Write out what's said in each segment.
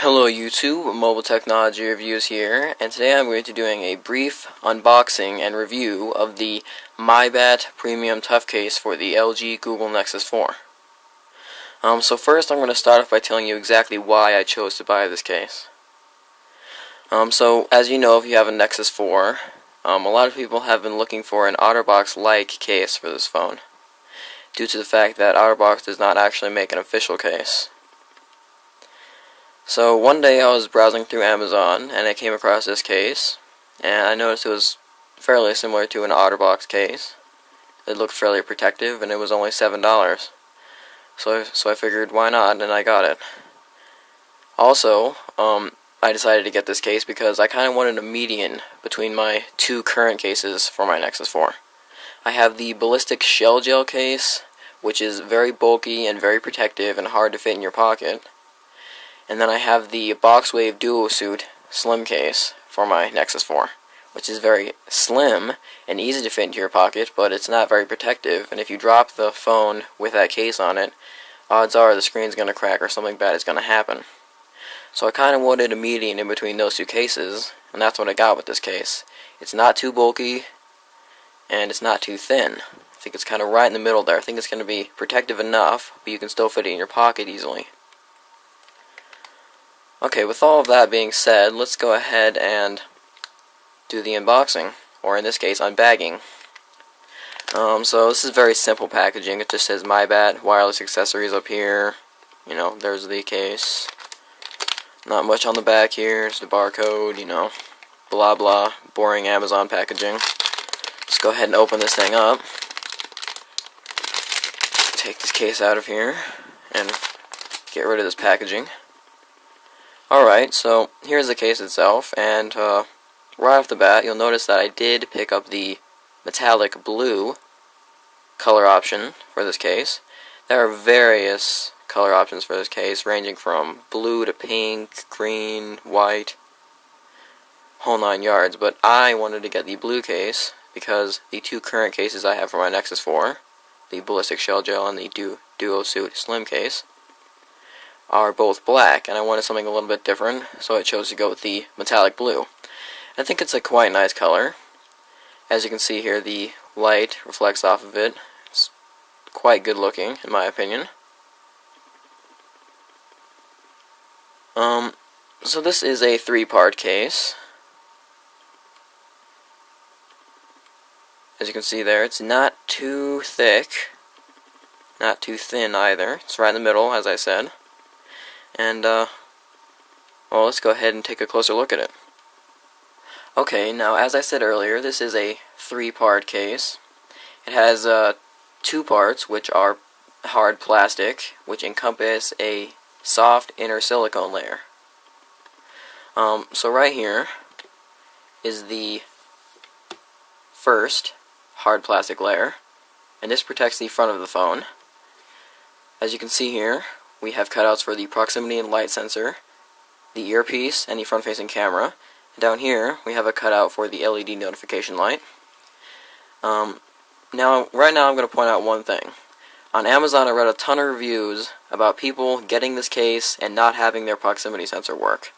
Hello YouTube, Mobile Technology Reviews here, and today I'm going to be doing a brief unboxing and review of the MYBAT Premium TUFF case for the LG Google Nexus 4. So first I'm going to start off by telling you exactly why I chose to buy this case. So as you know, if you have a Nexus 4, a lot of people have been looking for an OtterBox-like case for this phone, due to the fact that OtterBox does not actually make an official case. So one day I was browsing through Amazon and I came across this case, and I noticed it was fairly similar to an OtterBox case. It looked fairly protective and it was only $7. So I figured why not, and I got it. Also, I decided to get this case because I kind of wanted a median between my two current cases for my Nexus 4. I have the ballistic shell gel case, which is very bulky and very protective and hard to fit in your pocket. And then I have the Boxwave Duo Suit slim case for my Nexus 4, which is very slim and easy to fit into your pocket, but it's not very protective, and if you drop the phone with that case on it, odds are the screen's going to crack or something bad is going to happen. So I kind of wanted a median in between those two cases, and that's what I got with this case. It's not too bulky, and it's not too thin. I think it's kind of right in the middle there. I think it's going to be protective enough, but you can still fit it in your pocket easily. Okay, with all of that being said, let's go ahead and do the unboxing, or in this case, unbagging. So this is very simple packaging. It just says MYBAT, wireless accessories up here. You know, there's the case. Not much on the back here. There's the barcode, you know, blah blah, boring Amazon packaging. Let's go ahead and open this thing up. Take this case out of here and get rid of this packaging. Alright, so here's the case itself, and right off the bat, you'll notice that I did pick up the metallic blue color option for this case. There are various color options for this case, ranging from blue to pink, green, white, whole 9 yards, but I wanted to get the blue case because the two current cases I have for my Nexus 4, the ballistic shell gel and the Duo Suit slim case, are both black, and I wanted something a little bit different, so I chose to go with the metallic blue. I think it's a quite nice color. As you can see here, the light reflects off of it. It's quite good looking, in my opinion. So this is a 3-part case. As you can see there, it's not too thick, not too thin either. It's right in the middle, as I said. And, well, let's go ahead and take a closer look at it. Okay, now, as I said earlier, this is a 3-part case. It has 2 parts, which are hard plastic, which encompass a soft inner silicone layer. So right here is the first hard plastic layer, and this protects the front of the phone. As you can see here, we have cutouts for the proximity and light sensor, the earpiece, and the front-facing camera. And down here, we have a cutout for the LED notification light. Right now I'm going to point out one thing. On Amazon, I read a ton of reviews about people getting this case and not having their proximity sensor work.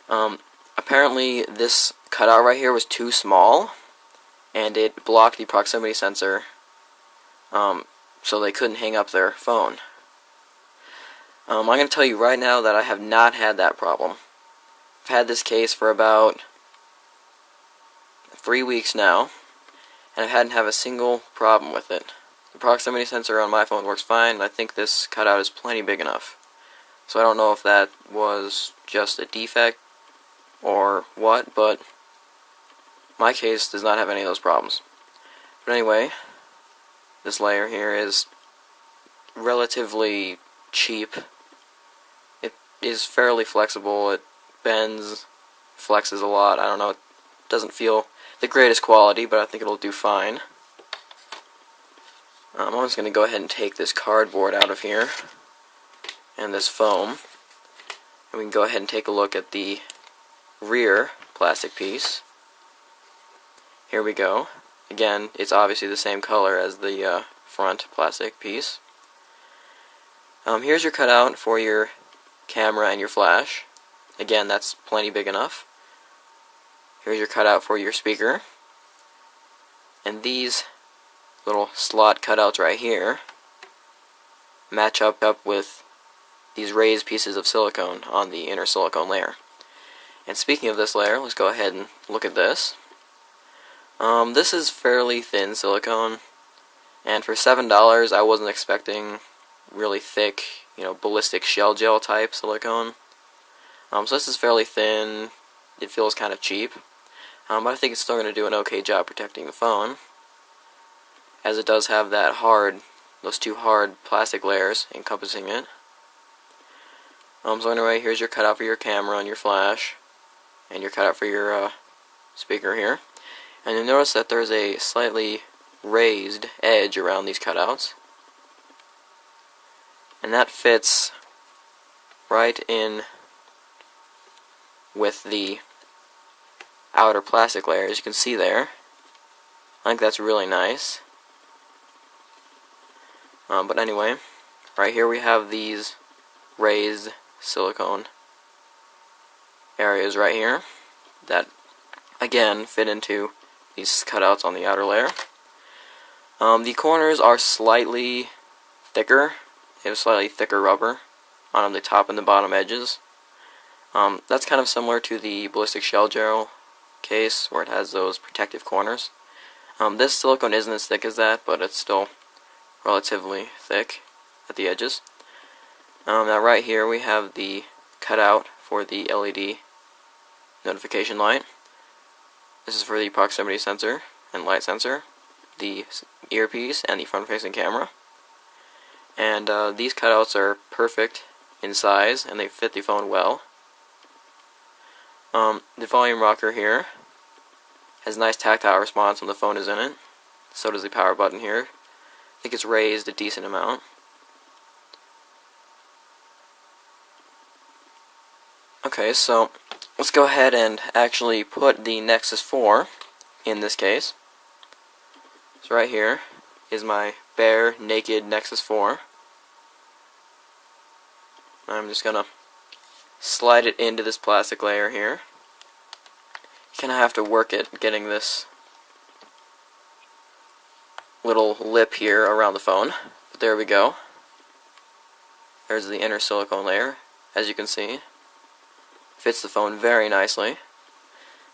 Apparently, this cutout right here was too small, and it blocked the proximity sensor, so they couldn't hang up their phone. I'm going to tell you right now that I have not had that problem. I've had this case for about 3 weeks now, and I hadn't had a single problem with it. The proximity sensor on my phone works fine, and I think this cutout is plenty big enough. So I don't know if that was just a defect or what, but my case does not have any of those problems. But anyway, this layer here is relatively cheap. It is fairly flexible. It bends, flexes a lot. I don't know, it doesn't feel the greatest quality, but I think it'll do fine. I'm just going to go ahead and take this cardboard out of here and this foam, and we can go ahead and take a look at the rear plastic piece. Here we go. Again, it's obviously the same color as the front plastic piece. Here's your cutout for your camera and your flash. Again, that's plenty big enough. Here's your cutout for your speaker. And these little slot cutouts right here match up with these raised pieces of silicone on the inner silicone layer. And speaking of this layer, let's go ahead and look at this. This is fairly thin silicone, and for $7 I wasn't expecting really thick, ballistic shell gel type silicone. So this is fairly thin. It feels kind of cheap, but I think it's still going to do an okay job protecting the phone, as it does have those two hard plastic layers encompassing it. So anyway, here's your cutout for your camera and your flash, and your cutout for your speaker here. And you'll notice that there's a slightly raised edge around these cutouts, and that fits right in with the outer plastic layer, as you can see there. I think that's really nice. But anyway, right here we have these raised silicone areas right here that again fit into these cutouts on the outer layer. The corners are slightly thicker. They have slightly thicker rubber on the top and the bottom edges. That's kind of similar to the ballistic shell gel case, where it has those protective corners. This silicone isn't as thick as that, but it's still relatively thick at the edges. Now right here we have the cutout for the LED notification light. This is for the proximity sensor and light sensor, the earpiece, and the front-facing camera. And these cutouts are perfect in size, and they fit the phone well. The volume rocker here has a nice tactile response when the phone is in it. So does the power button here. I think it's raised a decent amount. Okay, so let's go ahead and actually put the Nexus 4 in this case. So right here is my bare, naked Nexus 4. I'm just gonna slide it into this plastic layer here. You kind of have to work it, getting this little lip here around the phone. But there we go. There's the inner silicone layer, as you can see. Fits the phone very nicely.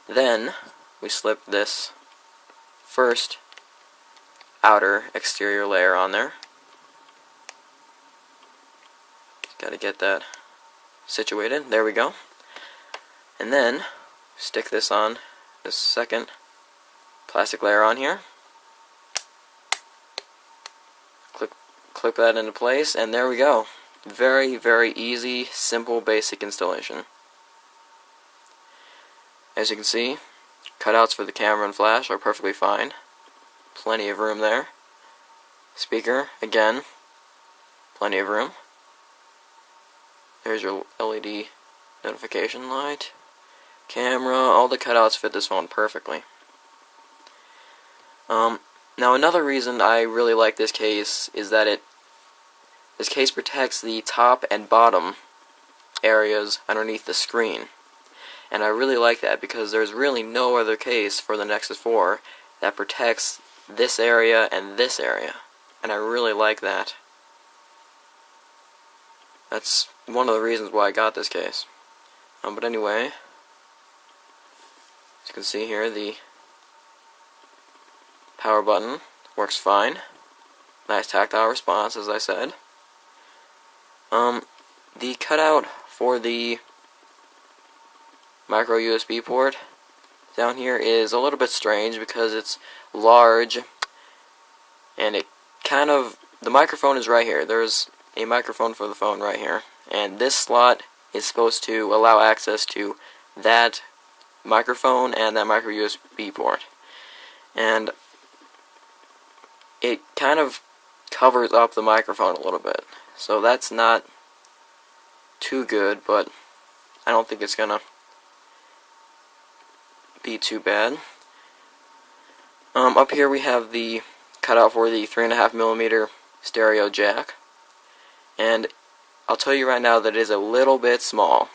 Then we slip this first outer exterior layer on there. Got to get that situated. There we go. And then stick this on this second plastic layer on here. Clip that into place, and there we go. Very, very easy, simple, basic installation. As you can see, cutouts for the camera and flash are perfectly fine. Plenty of room there. Speaker, again, plenty of room. There's your LED notification light. Camera, all the cutouts fit this phone perfectly. Now another reason I really like this case is that this case protects the top and bottom areas underneath the screen. And I really like that because there's really no other case for the Nexus 4 that protects this area and this area. And I really like that. That's one of the reasons why I got this case. But anyway, as you can see here, the power button works fine. Nice tactile response, as I said. The cutout for the micro USB port down here is a little bit strange because it's large, and the microphone is right here. There's a microphone for the phone right here, and this slot is supposed to allow access to that microphone and that micro USB port, and it kind of covers up the microphone a little bit, so that's not too good, but I don't think it's gonna be too bad. Up here we have the cutout for the 3.5mm stereo jack, and I'll tell you right now that it is a little bit small.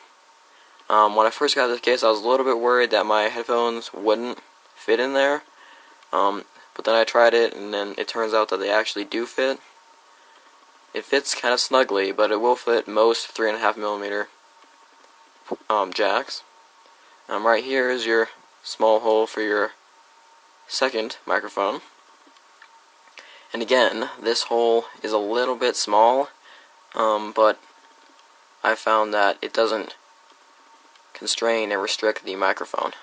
When I first got this case, I was a little bit worried that my headphones wouldn't fit in there. But then I tried it, and then it turns out that they actually do fit. It fits kind of snugly, but it will fit most 3.5mm jacks. Right here is your small hole for your second microphone. And again, this hole is a little bit small, but I found that it doesn't constrain and restrict the microphone.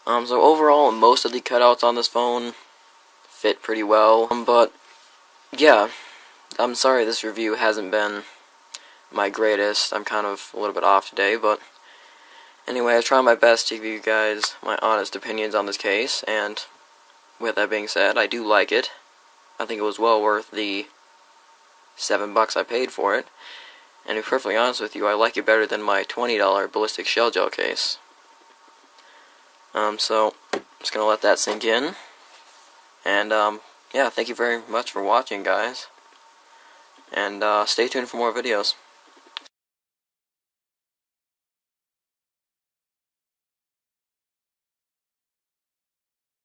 So overall, most of the cutouts on this phone fit pretty well, but yeah, I'm sorry this review hasn't been my greatest. I'm kind of a little bit off today, but anyway, I try my best to give you guys my honest opinions on this case, and with that being said, I do like it. I think it was well worth the $7 I paid for it, and to be perfectly honest with you, I like it better than my $20 ballistic shell gel case. So I'm just gonna let that sink in, and yeah, thank you very much for watching, guys, and stay tuned for more videos.